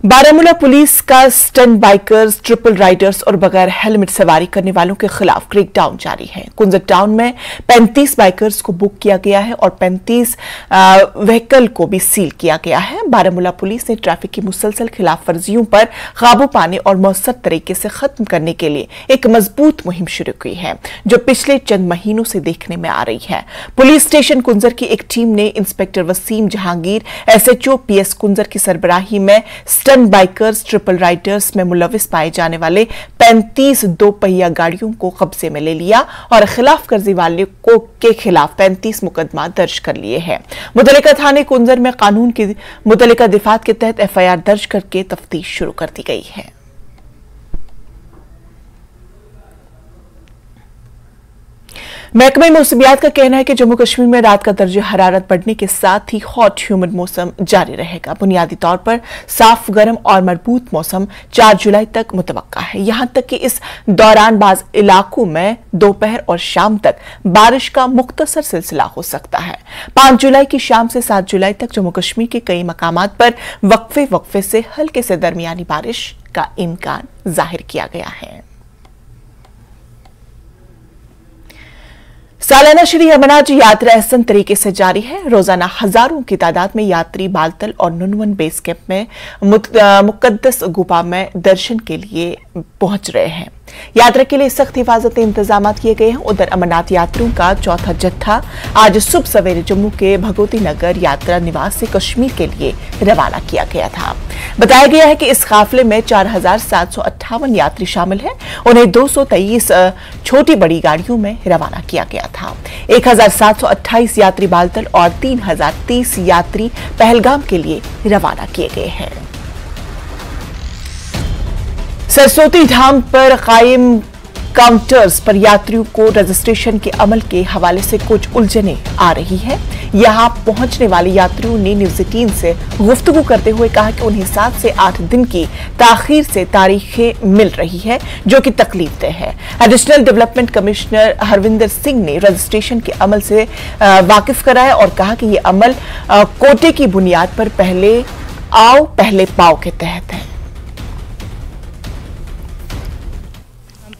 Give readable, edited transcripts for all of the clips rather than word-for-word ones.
Baramulla police का stunt bikers, triple Riders और बगैर हेलमेट सवारी करने वालों के खिलाफ क्रैकडाउन जारी है। कुंजर टाउन में 35 बाइकर्स को बुक किया गया है और 35 व्हीकल को भी सील किया गया है। बारामूला पुलिस ने ट्रैफिक की मुसलसल खिलाफ वर्जियों पर काबू पाने और मौसर तरीके से खत्म करने के लिए एक मजबूत मुहिम शुरू की है, जो पिछले चंद महीनों से देखने में आ रही है। पुलिस स्टेशन कुंजर की एक टीम ने inspector Waseem Jahangir, SHO PS Kunjar की सरबराही में स्टंट बाइकर्स, ट्रिपल राइडर्स में मुलविस पाए जाने वाले 35 दो पहिया गाड़ियों को कब्जे में ले लिया और खिलाफ वर्जी वालों के खिलाफ 35 मुकदमा दर्ज कर लिए हैं। मुतल्लिका थाने कुंजर में कानून की मुतल्लिका दिफात के तहत FIR दर्ज करके तफ्तीश शुरू कर दी गई है। महकमे मौसमियात का कहना है कि जम्मू कश्मीर में रात का दर्जे हरारत बढ़ने के साथ ही हॉट ह्यूमिड मौसम जारी रहेगा। बुनियादी तौर पर साफ, गर्म और मरबूत मौसम 4 जुलाई तक मुतवक्का है। यहां तक कि इस दौरान बाज इलाकों में दोपहर और शाम तक बारिश का मुख्तसर सिलसिला हो सकता है। 5 जुलाई की शाम से 7 जुलाई तक जम्मू कश्मीर के कई मकामात पर वक्फे से हल्के से दरमियानी बारिश का इम्कान जाहिर किया गया है। सालाना श्री अमरनाथ यात्रा अहसन तरीके से जारी है। रोजाना हजारों की तादाद में यात्री बालतल और नुनवन बेस कैंप में मुकद्दस गुफा में दर्शन के लिए पहुंच रहे हैं। यात्रा के लिए सख्त हिफाजती इंतजाम किए गए हैं। उधर अमरनाथ यात्रियों का चौथा जत्था आज सुबह सवेरे जम्मू के भगवती नगर यात्रा निवास से कश्मीर के लिए रवाना किया गया था। बताया गया है कि इस काफिले में 4758 यात्री शामिल हैं। उन्हें 223 छोटी बड़ी गाड़ियों में रवाना किया गया था। 1728 यात्री बालतल और 3030 यात्री पहलगाम के लिए रवाना किए गए हैं। सरस्वती धाम पर कायम काउंटर्स पर यात्रियों को रजिस्ट्रेशन के अमल के हवाले से कुछ उलझने आ रही है। यहां पहुंचने वाले यात्रियों ने न्यूज़ 18 से गुफ्तगू करते हुए कहा कि उन्हें 7 से 8 दिन की ताखीर से तारीखें मिल रही है, जो कि तकलीफदेह है। Additional development commissioner Harvinder Singh ने रजिस्ट्रेशन के अमल से वाकिफ कराया और कहा कि यह अमल कोटे की बुनियाद पर पहले आओ पहले पाओ के तहत है।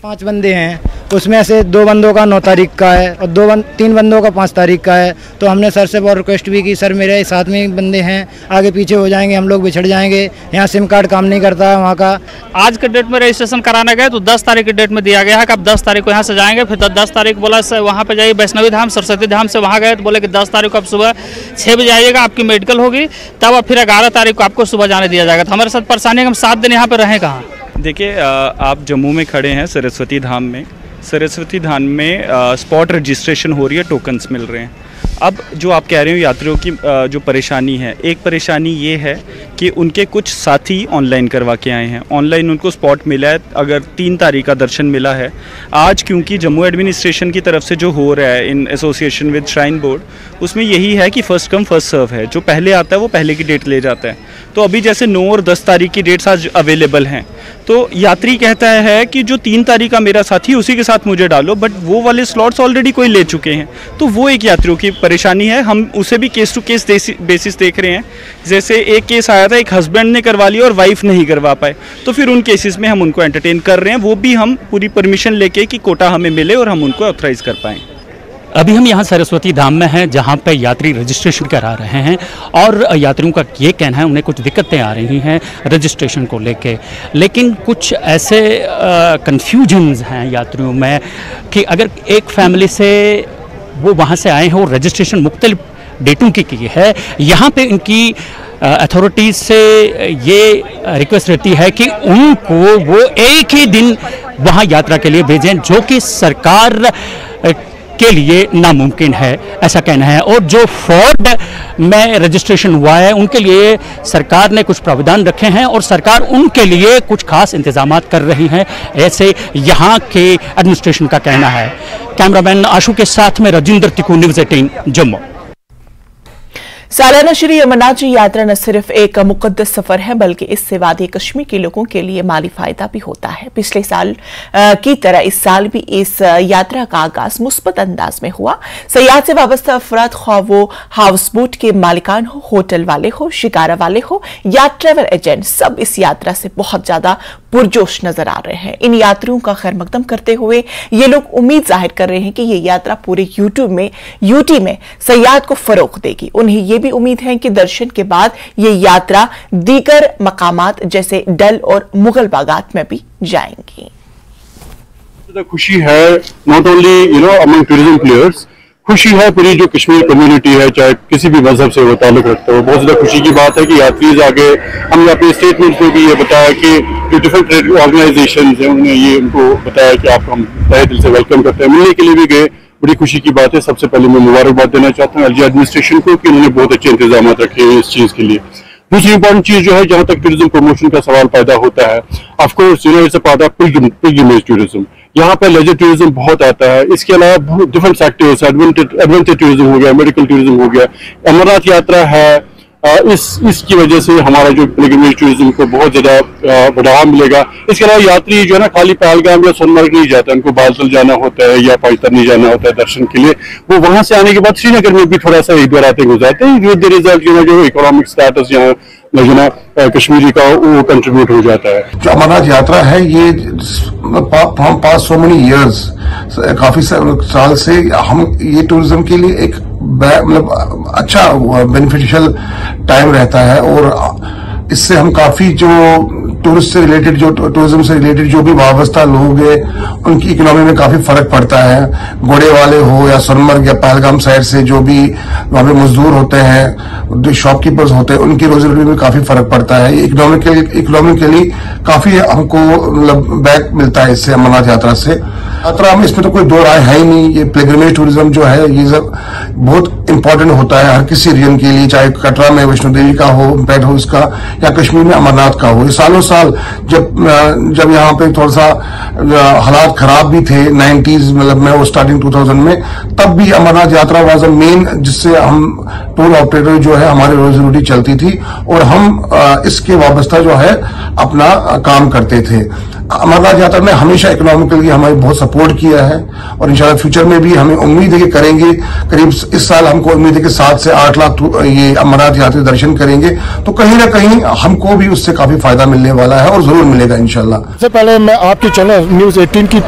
5 बंदे हैं, उसमें से 2 बंदों का 9 तारीख का है और 3 बंदों का 5 तारीख का है। तो हमने सर से बहुत रिक्वेस्ट भी की, सर मेरे साथ में बंदे हैं, आगे पीछे हो जाएंगे, हम लोग बिछड़ जाएंगे, यहाँ सिम कार्ड काम नहीं करता है वहाँ का। आज के डेट में रजिस्ट्रेशन कराने गए तो 10 तारीख के डेट में दिया गया है कि आप 10 तारीख को यहाँ से जाएंगे। फिर 10 तारीख बोला से वहाँ पे जाइए वैष्णवी धाम, सरस्वती धाम से वहाँ गए तो बोले कि 10 तारीख को आप सुबह 6 बजे आइएगा, आपकी मेडिकल होगी, तब फिर 11 तारीख को आपको सुबह जाने दिया जाएगा। तो हमारे साथ परेशानी है, हम 7 दिन यहाँ पर रहें कहाँ। देखिए, आप जम्मू में खड़े हैं सरस्वती धाम में। सरस्वती धाम में स्पॉट रजिस्ट्रेशन हो रही है, टोकन्स मिल रहे हैं। अब जो आप कह रहे हो यात्रियों की जो परेशानी है, एक परेशानी ये है कि उनके कुछ साथी ऑनलाइन करवा के आए हैं। ऑनलाइन उनको स्पॉट मिला है, अगर 3 तारीख का दर्शन मिला है। आज क्योंकि जम्मू एडमिनिस्ट्रेशन की तरफ से जो हो रहा है in association with shrine board, उसमें यही है कि फर्स्ट कम फर्स्ट सर्व है। जो पहले आता है वो पहले की डेट ले जाता है। तो अभी जैसे 9 और 10 तारीख की डेट्स आज अवेलेबल हैं, तो यात्री कहता है कि जो 3 तारीख का मेरा साथी उसी के साथ मुझे डालो, बट वो वाले स्लॉट्स ऑलरेडी कोई ले चुके हैं। तो वो एक यात्रियों की परेशानी है। हम उसे भी केस टू केस बेसिस देख रहे हैं। जैसे एक केस आया था, एक हस्बैंड ने करवा लिया और वाइफ नहीं करवा पाए, तो फिर उन केसेस में हम उनको एंटरटेन कर रहे हैं। वो भी हम पूरी परमिशन लेके कि कोटा हमें मिले और हम उनको ऑथराइज कर पाएँ। अभी हम यहाँ सरस्वती धाम में हैं, जहाँ पे यात्री रजिस्ट्रेशन करा रहे हैं और यात्रियों का ये कहना है उन्हें कुछ दिक्कतें आ रही हैं रजिस्ट्रेशन को लेके। लेकिन कुछ ऐसे कन्फ्यूजन्स हैं यात्रियों में कि अगर एक फैमिली से वो वहाँ से आए हैं और रजिस्ट्रेशन मुख्तलिफ डेटों की है, यहाँ पे इनकी अथॉरिटीज़ से ये रिक्वेस्ट रहती है कि उनको वो एक ही दिन वहाँ यात्रा के लिए भेजें, जो कि सरकार के लिए नामुमकिन है, ऐसा कहना है। और जो फ्रॉड में रजिस्ट्रेशन हुआ है उनके लिए सरकार ने कुछ प्रावधान रखे हैं और सरकार उनके लिए कुछ खास इंतजाम कर रही हैं, ऐसे यहाँ के एडमिनिस्ट्रेशन का कहना है। कैमरामैन आशु के साथ में राजेंद्र तिकू, न्यूज़ 18 जम्मू। सालाना श्री अमरनाथ जी यात्रा न सिर्फ एक मुकद्दस सफर है बल्कि इससे वादी कश्मीर के लोगों के लिए माली फायदा भी होता है। पिछले साल की तरह इस साल भी इस यात्रा का आगाज मुस्बत अंदाज में हुआ। सयाहत से वाबस्ता अफराद, ख्वाह वो हाउस बोट के मालिकान हो, होटल वाले हो, शिकारा वाले हो या ट्रेवल एजेंट, सब इस यात्रा से बहुत ज्यादा पुरजोश नजर आ रहे हैं। इन यात्रियों का खैर मकदम करते हुए ये लोग उम्मीद जाहिर कर रहे हैं कि ये यात्रा पूरे यूटी में सयाहत को फरोग देगी। उन्हें ये भी उम्मीद है कि दर्शन के बाद ये यात्रा दीगर मकामात जैसे डल और मुगल बागात में भी जाएंगी। खुशी है not only among tourism players, खुशी है पूरी जो कश्मीर कम्युनिटी है, चाहे किसी भी मजहब से वो ताल्लुक रखता हो। बहुत ज्यादा खुशी की बात है कि यात्री आगे, हमने अपने स्टेटमेंट में भी ये बताया कि जो डिफरेंट ट्रेड ऑर्गेनाइजेशन है उन्होंने ये उनको बताया कि आपको हम तहे दिल से वेलकम करते हैं। मिलने के लिए भी गए, बड़ी खुशी की बात है। सबसे पहले मैं मुबारकबाद देना चाहता हूँ एलजी एडमिनिस्ट्रेशन को कि उन्होंने बहुत अच्छे इंतजाम रखे हैं इस चीज के लिए। दूसरी इंपॉर्टेंट चीज जो है, जहां तक टूरिज्म प्रमोशन का सवाल पैदा होता है, of course it's a part of pilgrimage tourism. यहाँ पर लेजर टूरिज्म बहुत आता है। इसके अलावा बहुत डिफरेंट सेक्टर्स, एडवेंचर टूरिज्म हो गया, मेडिकल टूरिज्म हो गया, अमरनाथ यात्रा है। इसकी वजह से हमारा जो पिलग्रिमेज टूरिज्म को बहुत ज्यादा बढ़ावा मिलेगा। इसके अलावा यात्री जो है ना, खाली पहलगाम या सोनमर्ग नहीं जाता, उनको बालतल जाना होता है या पाकिस्तान नहीं जाना होता है दर्शन के लिए। वो वहां से आने के बाद श्रीनगर में भी थोड़ा सा एक दो रातें गुजारते हैं, जो द रिजल्ट जो इकोनॉमिक स्टेटस यहाँ कश्मीरी का वो कंट्रीब्यूट हो जाता है। जो अमरनाथ यात्रा है ये हम पास सो मेनी इयर्स, काफी साल से हम ये टूरिज्म के लिए एक मतलब अच्छा बेनिफिशियल टाइम रहता है और इससे हम काफी जो टूरिस्ट से रिलेटेड, जो टूरिज्म से रिलेटेड जो भी वाबस्ता लोग हैं उनकी इकोनॉमी में काफी फर्क पड़ता है। घोड़े वाले हो या सोनमर्ग या पहलगाम साइड से जो भी वहां पे मजदूर होते हैं, जो शॉपकीपर्स होते हैं, उनकी रोजी रोटी में काफी फर्क पड़ता है। इकोनॉमिकली काफी हमको मतलब बैक मिलता है इससे, अमरनाथ यात्रा से। यात्रा में इसमें तो कोई दो राय है ही नहीं। ये पिलग्रिमेज टूरिज्म जो है ये सब बहुत इंपॉर्टेंट होता है हर किसी रीजन के लिए, चाहे कटरा में वैष्णो देवी का हो, इम्पैक्ट हो इसका, या कश्मीर में अमरनाथ का हो। ये सालों साल जब यहाँ पे थोड़ा सा हालात खराब भी थे 90s मतलब में, वो स्टार्टिंग 2000 में, तब भी अमरनाथ यात्रा वाज अ मेन जिससे हम टूर ऑपरेटर जो है हमारी रोजी रोटी चलती थी और हम इसके वाबस्ता जो है अपना काम करते थे। अमरनाथ यात्रा ने हमेशा इकोनॉमिकली हमारी बहुत सपोर्ट किया है और इंशाल्लाह फ्यूचर में भी हमें उम्मीद है कि करेंगे। करीब इस साल हमको उम्मीद है कि 7 से 8 लाख ये अमरनाथ यात्री दर्शन करेंगे, तो कहीं ना कहीं हमको भी उससे काफी फायदा मिलने वाला है और जरूर मिलेगा इंशाल्लाह। सबसे पहले मैं आपके चैनल न्यूज़ 18 की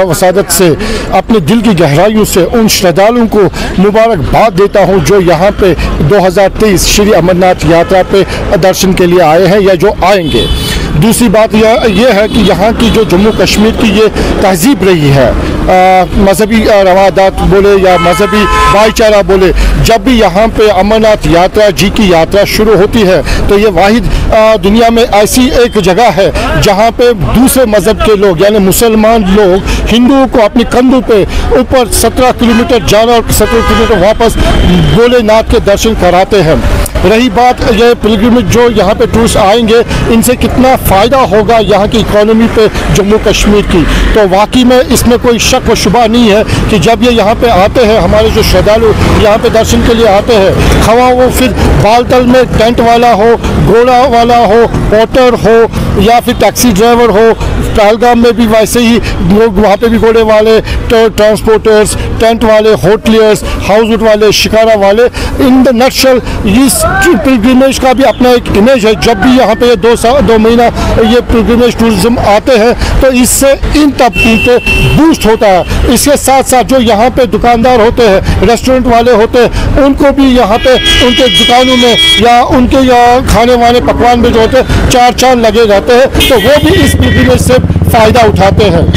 वसादत से अपने दिल की गहराइयों से उन श्रद्धालुओं को मुबारकबाद देता हूँ जो यहाँ पे 2023 श्री अमरनाथ यात्रा पे दर्शन के लिए आए हैं या जो आएंगे। दूसरी बात यह है कि यहाँ की जो जम्मू कश्मीर की ये तहजीब रही है, मजहबी रवादात बोले या मजहबी भाईचारा बोले, जब भी यहाँ पे अमरनाथ यात्रा जी की यात्रा शुरू होती है तो ये वाहिद दुनिया में ऐसी एक जगह है जहाँ पे दूसरे मजहब के लोग यानी मुसलमान लोग हिंदुओं को अपने कंधों पे ऊपर 17 किलोमीटर जाना और 17 किलोमीटर वापस भोलेनाथ के दर्शन कराते हैं। रही बात ये पिलग्रिमेज जो यहाँ पे टूरिस्ट आएंगे, इनसे कितना फ़ायदा होगा यहाँ की इकोनॉमी पे जम्मू कश्मीर की, तो वाकई में इसमें कोई शक व शुबा नहीं है कि जब ये यहाँ पे आते हैं, हमारे जो श्रद्धालु यहाँ पे दर्शन के लिए आते हैं, खवा वो फिर बालतल में टेंट वाला हो, घोड़ा वाला हो, पोर्टर हो या फिर टैक्सी ड्राइवर हो, पहलगाम में भी वैसे ही लोग वहाँ पे भी घोड़े वाले, ट्रांसपोर्टर्स, टेंट वाले, होटलियर्स, हाउस बोट वाले, शिकारा वाले। इन द नटशेल इस पिलग्रिमेज का भी अपना एक इमेज है। जब भी यहाँ पे 2 महीना ये पिलग्रिमेज टूरिज्म आते हैं तो इससे इन तबकों पे बूस्ट होता है। इसके साथ साथ जो यहाँ पे दुकानदार होते हैं, रेस्टोरेंट वाले होते हैं, उनको भी यहाँ पे उनके दुकानों में या उनके खाने वाले पकवान में जो होते हैं 4 चांद लगे रहते हैं, तो वो भी इस पिलग्रिमेज से फ़ायदा उठाते हैं।